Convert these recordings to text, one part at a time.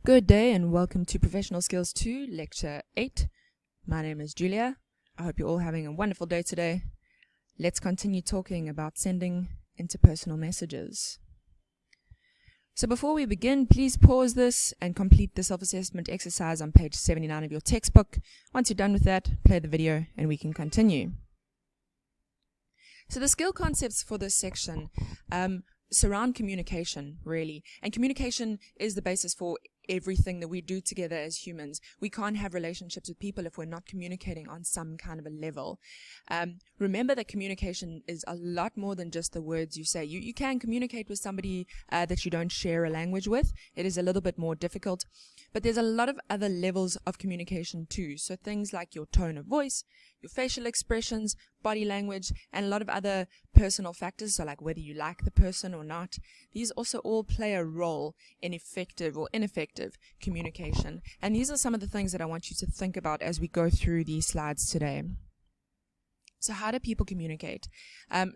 Good day and welcome to Professional Skills 2 Lecture 8. My name is Julia. I hope you're all having a wonderful day today. Let's continue talking about sending interpersonal messages. So before we begin, please pause this and complete the self-assessment exercise on page 79 of your textbook. Once you're done with that, play the video and we can continue. So the skill concepts for this section surround communication, really. And communication is the basis for everything that we do together as humans. We can't have relationships with people if we're not communicating on some kind of a level. Remember that communication is a lot more than just the words you say. You can communicate with somebody that you don't share a language with. It is a little bit more difficult. But there's a lot of other levels of communication too. So things like your tone of voice, your facial expressions, body language, and a lot of other personal factors, so like whether you like the person or not. These also all play a role in effective or ineffective communication. And these are some of the things that I want you to think about as we go through these slides today. So how do people communicate?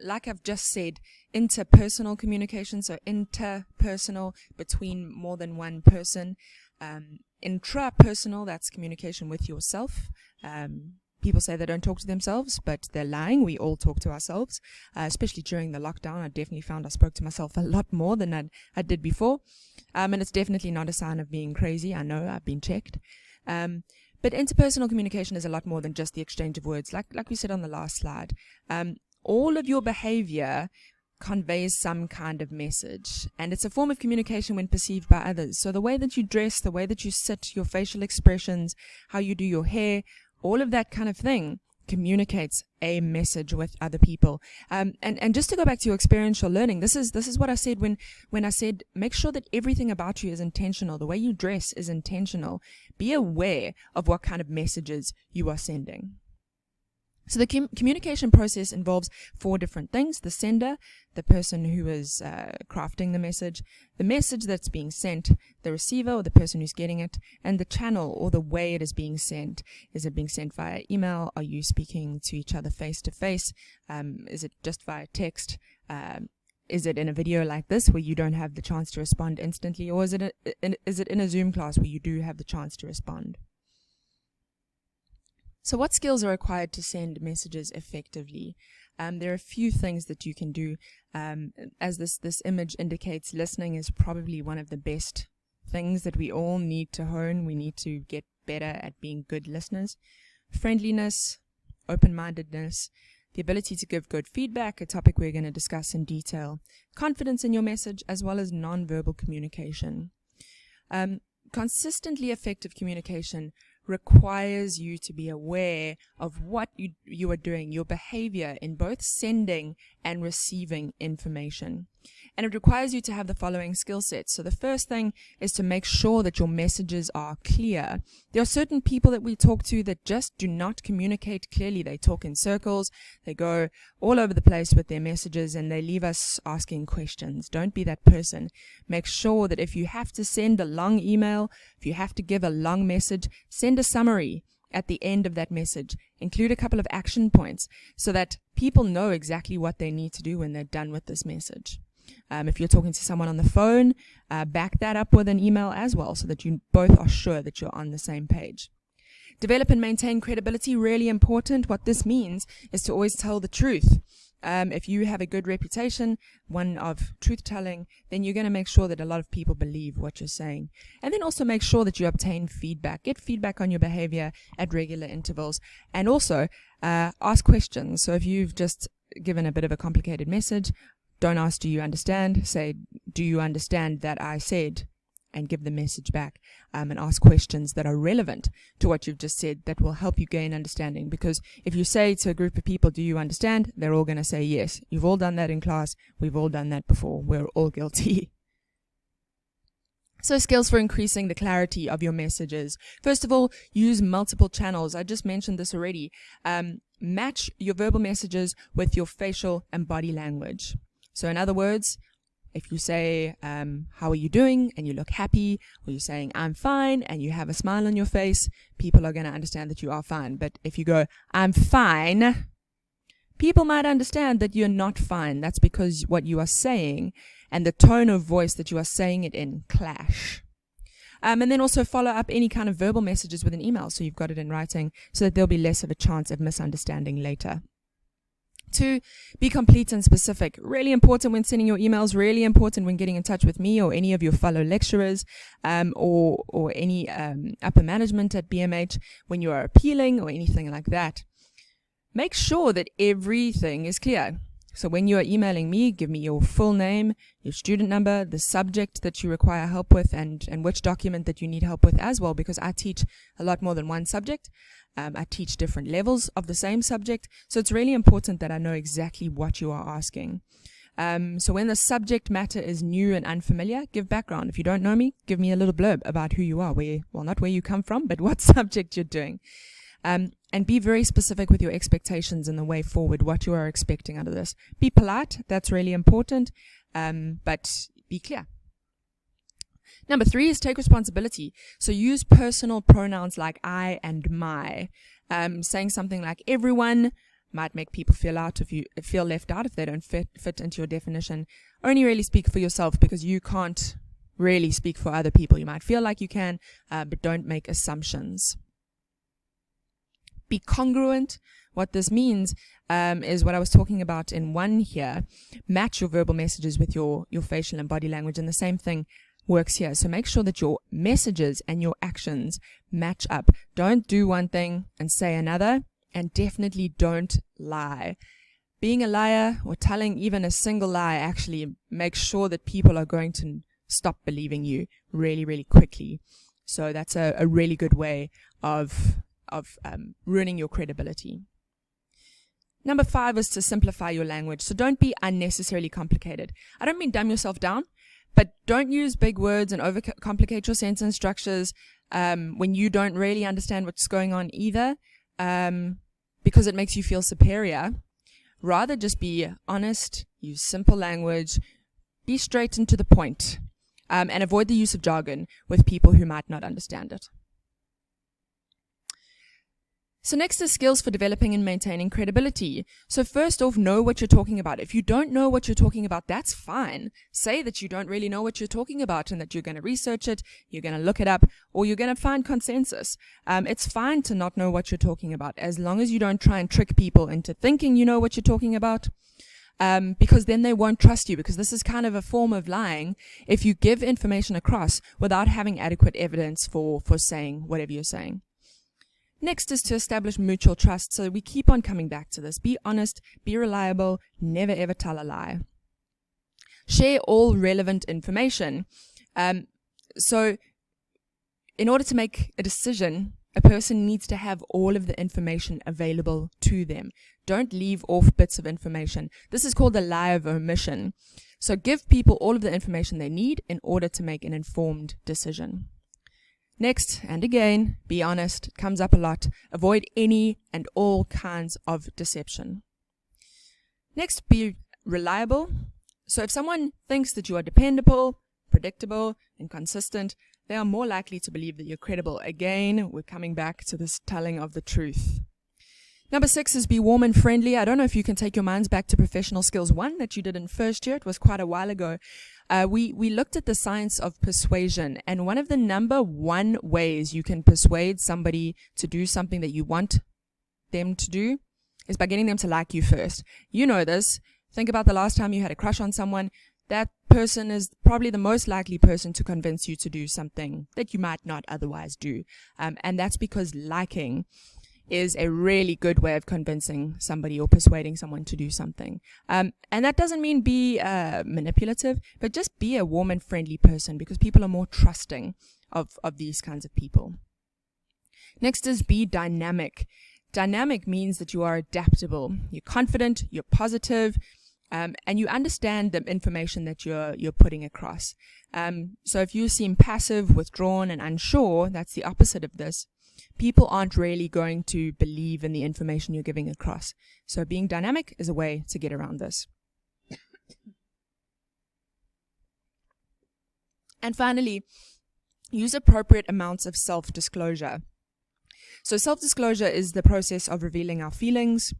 Like I've just said, interpersonal communication, so interpersonal between more than one person. Intrapersonal, that's communication with yourself. People say they don't talk to themselves, but they're lying. We all talk to ourselves, especially during the lockdown. I definitely found I spoke to myself a lot more than I did before. And it's definitely not a sign of being crazy. I know, I've been checked. But interpersonal communication is a lot more than just the exchange of words. Like we said on the last slide, all of your behavior conveys some kind of message, and it's a form of communication when perceived by others. So the way that you dress, the way that you sit, your facial expressions, how you do your hair, all of that kind of thing communicates a message with other people. And just to go back to your experiential learning, this is what I said when I said make sure that everything about you is intentional. The way you dress is intentional. Be aware of what kind of messages you are sending. So the communication process involves 4 different things: the sender, the person who is crafting the message that's being sent, the receiver or the person who's getting it, and the channel or the way it is being sent. Is it being sent via email? Are you speaking to each other face to face? Is it just via text? Is it in a video like this where you don't have the chance to respond instantly? Or is it in a Zoom class where you do have the chance to respond? So what skills are required to send messages effectively? There are a few things that you can do. As this image indicates, listening is probably one of the best things that we all need to hone. We need to get better at being good listeners. Friendliness, open-mindedness, the ability to give good feedback, a topic we're going to discuss in detail, confidence in your message, as well as nonverbal communication. Consistently effective communication requires you to be aware of what you are doing, your behavior in both sending and receiving information. And it requires you to have the following skill sets. So the first thing is to make sure that your messages are clear. There are certain people that we talk to that just do not communicate clearly. They talk in circles, they go all over the place with their messages, and they leave us asking questions. Don't be that person. Make sure that if you have to send a long email, if you have to give a long message, send a summary at the end of that message. Include a couple of action points so that people know exactly what they need to do when they're done with this message. If you're talking to someone on the phone, back that up with an email as well so that you both are sure that you're on the same page. Develop and maintain credibility, really important. What this means is to always tell the truth. If you have a good reputation, one of truth-telling, then you're going to make sure that a lot of people believe what you're saying. And then also make sure that you obtain feedback. Get feedback on your behavior at regular intervals. And also ask questions. So if you've just given a bit of a complicated message, don't ask, do you understand? Say, do you understand that I said? And give the message back, and ask questions that are relevant to what you've just said that will help you gain understanding. Because if you say to a group of people, do you understand? They're all going to say yes. You've all done that in class. We've all done that before. We're all guilty. So skills for increasing the clarity of your messages. First of all, use multiple channels. I just mentioned this already. Match your verbal messages with your facial and body language. So in other words, if you say, how are you doing? And you look happy, or you're saying, I'm fine, and you have a smile on your face, people are going to understand that you are fine. But if you go, I'm fine, people might understand that you're not fine. That's because what you are saying and the tone of voice that you are saying it in clash. And then also follow up any kind of verbal messages with an email so you've got it in writing so that there'll be less of a chance of misunderstanding later. 2, be complete and specific. Really important when sending your emails, really important when getting in touch with me or any of your fellow lecturers or any upper management at BMH when you are appealing or anything like that. Make sure that everything is clear. So when you are emailing me, give me your full name, your student number, the subject that you require help with, and which document that you need help with as well, because I teach a lot more than one subject. I teach different levels of the same subject, so it's really important that I know exactly what you are asking. So when the subject matter is new and unfamiliar, give background. If you don't know me, give me a little blurb about who you are, not where you come from, but what subject you're doing. And be very specific with your expectations and the way forward, what you are expecting out of this. Be polite, that's really important, but be clear. Number 3 is take responsibility. So use personal pronouns like I and my. Saying something like everyone might make people feel left out if they don't fit into your definition. Only really speak for yourself, because you can't really speak for other people. You might feel like you can, but don't make assumptions. Be congruent. What this means is what I was talking about in 1 here. Match your verbal messages with your facial and body language, and the same thing works here. So make sure that your messages and your actions match up. Don't do one thing and say another, and definitely don't lie. Being a liar or telling even a single lie actually makes sure that people are going to stop believing you really, really quickly. So that's a really good way of ruining your credibility. Number 5 is to simplify your language. So don't be unnecessarily complicated. I don't mean dumb yourself down, but don't use big words and overcomplicate your sentence structures when you don't really understand what's going on either, because it makes you feel superior. Rather just be honest, use simple language, be straight and to the point, and avoid the use of jargon with people who might not understand it. So next is skills for developing and maintaining credibility. So first off, know what you're talking about. If you don't know what you're talking about, that's fine. Say that you don't really know what you're talking about and that you're going to research it, you're going to look it up, or you're going to find consensus. It's fine to not know what you're talking about, as long as you don't try and trick people into thinking you know what you're talking about, because then they won't trust you, because this is kind of a form of lying if you give information across without having adequate evidence for saying whatever you're saying. Next is to establish mutual trust. So we keep on coming back to this. Be honest, be reliable, never ever tell a lie. Share all relevant information. So in order to make a decision, a person needs to have all of the information available to them. Don't leave off bits of information. This is called the lie of omission. So give people all of the information they need in order to make an informed decision. Next, and again, be honest. It comes up a lot. Avoid any and all kinds of deception. Next, be reliable. So if someone thinks that you are dependable, predictable, and consistent, they are more likely to believe that you're credible. Again, we're coming back to this telling of the truth. Number 6 is be warm and friendly. I don't know if you can take your minds back to Professional Skills 1 that you did in first year. It was quite a while ago. We looked at the science of persuasion, and one of the number 1 ways you can persuade somebody to do something that you want them to do is by getting them to like you first. You know this. Think about the last time you had a crush on someone. That person is probably the most likely person to convince you to do something that you might not otherwise do. And that's because liking is a really good way of convincing somebody or persuading someone to do something. And that doesn't mean be manipulative, but just be a warm and friendly person, because people are more trusting of these kinds of people. Next is be dynamic. Dynamic means that you are adaptable. You're confident, you're positive, and you understand the information that you're putting across. So if you seem passive, withdrawn, and unsure, that's the opposite of this. People aren't really going to believe in the information you're giving across. So being dynamic is a way to get around this. And finally, use appropriate amounts of self-disclosure. So self-disclosure is the process of revealing our feelings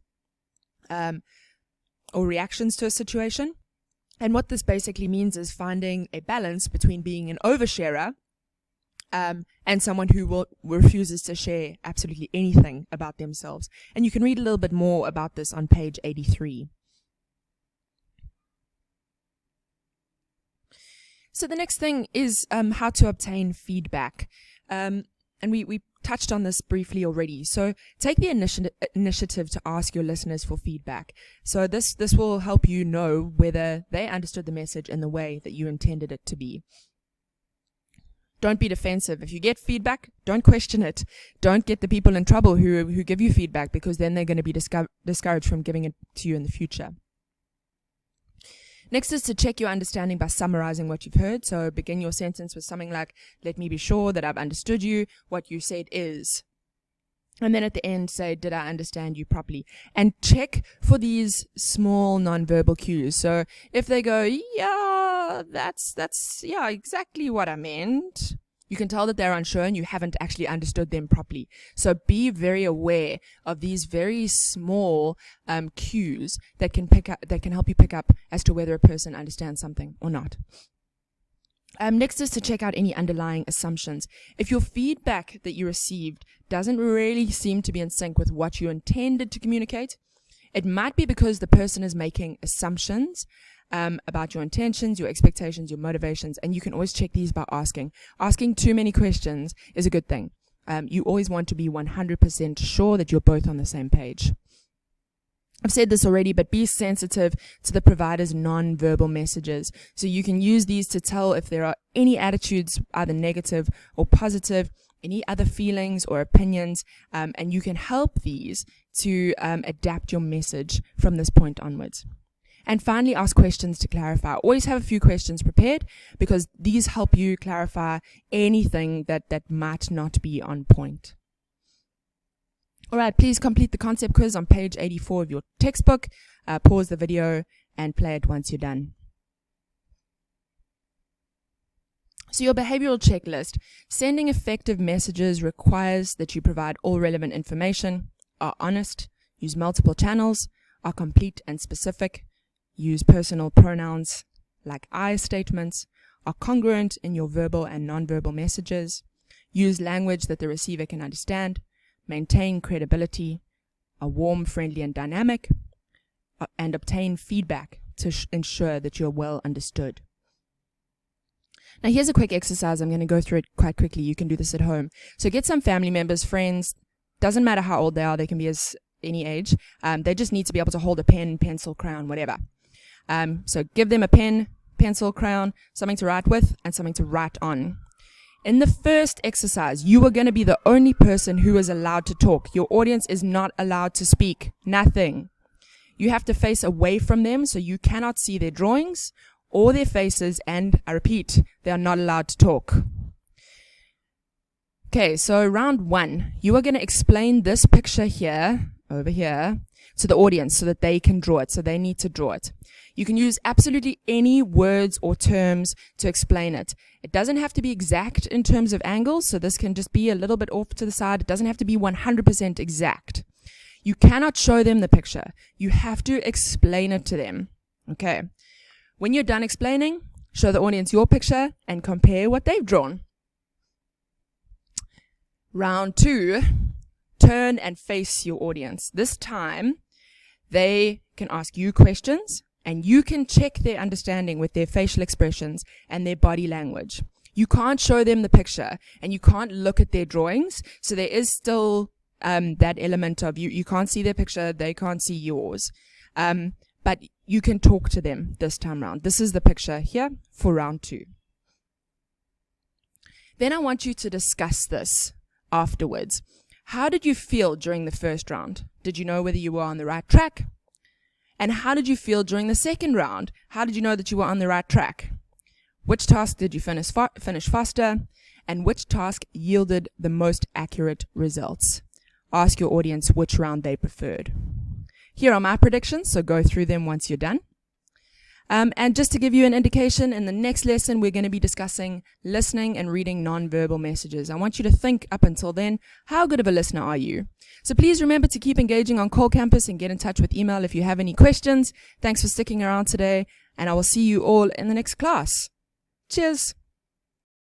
or reactions to a situation. And what this basically means is finding a balance between being an oversharer and someone who refuses to share absolutely anything about themselves. And you can read a little bit more about this on page 83. So the next thing is how to obtain feedback. And we touched on this briefly already. So take the initiative to ask your listeners for feedback. So this will help you know whether they understood the message in the way that you intended it to be. Don't be defensive. If you get feedback, don't question it. Don't get the people in trouble who give you feedback, because then they're going to be discouraged from giving it to you in the future. Next is to check your understanding by summarizing what you've heard. So begin your sentence with something like, let me be sure that I've understood you. What you said is. And then at the end say, did I understand you properly? And check for these small nonverbal cues. So if they go, yeah, that's exactly what I meant, you can tell that they're unsure and you haven't actually understood them properly. So be very aware of these very small cues that can help you pick up as to whether a person understands something or not. Next is to check out any underlying assumptions. If your feedback that you received doesn't really seem to be in sync with what you intended to communicate, it might be because the person is making assumptions about your intentions, your expectations, your motivations, and you can always check these by asking. Asking too many questions is a good thing. You always want to be 100% sure that you're both on the same page. I've said this already, but be sensitive to the provider's non-verbal messages. So you can use these to tell if there are any attitudes, either negative or positive, any other feelings or opinions, and you can help these to adapt your message from this point onwards. And finally, ask questions to clarify. Always have a few questions prepared, because these help you clarify anything that might not be on point. All right, please complete the concept quiz on page 84 of your textbook. Pause the video and play it once you're done. So your behavioral checklist. Sending effective messages requires that you provide all relevant information, are honest, use multiple channels, are complete and specific, use personal pronouns like I statements, are congruent in your verbal and nonverbal messages, use language that the receiver can understand, maintain credibility, are warm, friendly, and dynamic, and obtain feedback to ensure that you're well understood. Now here's a quick exercise. I'm going to go through it quite quickly. You can do this at home. So get some family members, friends, doesn't matter how old they are, they can be as any age. They just need to be able to hold a pen, pencil, crayon, whatever. So give them a pen, pencil, crayon, something to write with, and something to write on. In the first exercise, you are going to be the only person who is allowed to talk. Your audience is not allowed to speak. Nothing. You have to face away from them, so you cannot see their drawings or their faces, and I repeat, they are not allowed to talk. Okay, so round 1, you are going to explain this picture here, over here, to the audience so that they can draw it, so they need to draw it. You can use absolutely any words or terms to explain it. It doesn't have to be exact in terms of angles, so this can just be a little bit off to the side. It doesn't have to be 100% exact. You cannot show them the picture. You have to explain it to them. Okay. When you're done explaining, show the audience your picture and compare what they've drawn. Round 2, turn and face your audience. This time, they can ask you questions, and you can check their understanding with their facial expressions and their body language. You can't show them the picture, and you can't look at their drawings, so there is still that element of you can't see their picture, they can't see yours. But you can talk to them this time round. This is the picture here for round 2. Then I want you to discuss this afterwards. How did you feel during the first round? Did you know whether you were on the right track? And how did you feel during the second round? How did you know that you were on the right track? Which task did you finish faster? And which task yielded the most accurate results? Ask your audience which round they preferred. Here are my predictions, so go through them once you're done. And just to give you an indication, in the next lesson, we're going to be discussing listening and reading nonverbal messages. I want you to think up until then, how good of a listener are you? So please remember to keep engaging on Call Campus and get in touch with email if you have any questions. Thanks for sticking around today, and I will see you all in the next class. Cheers.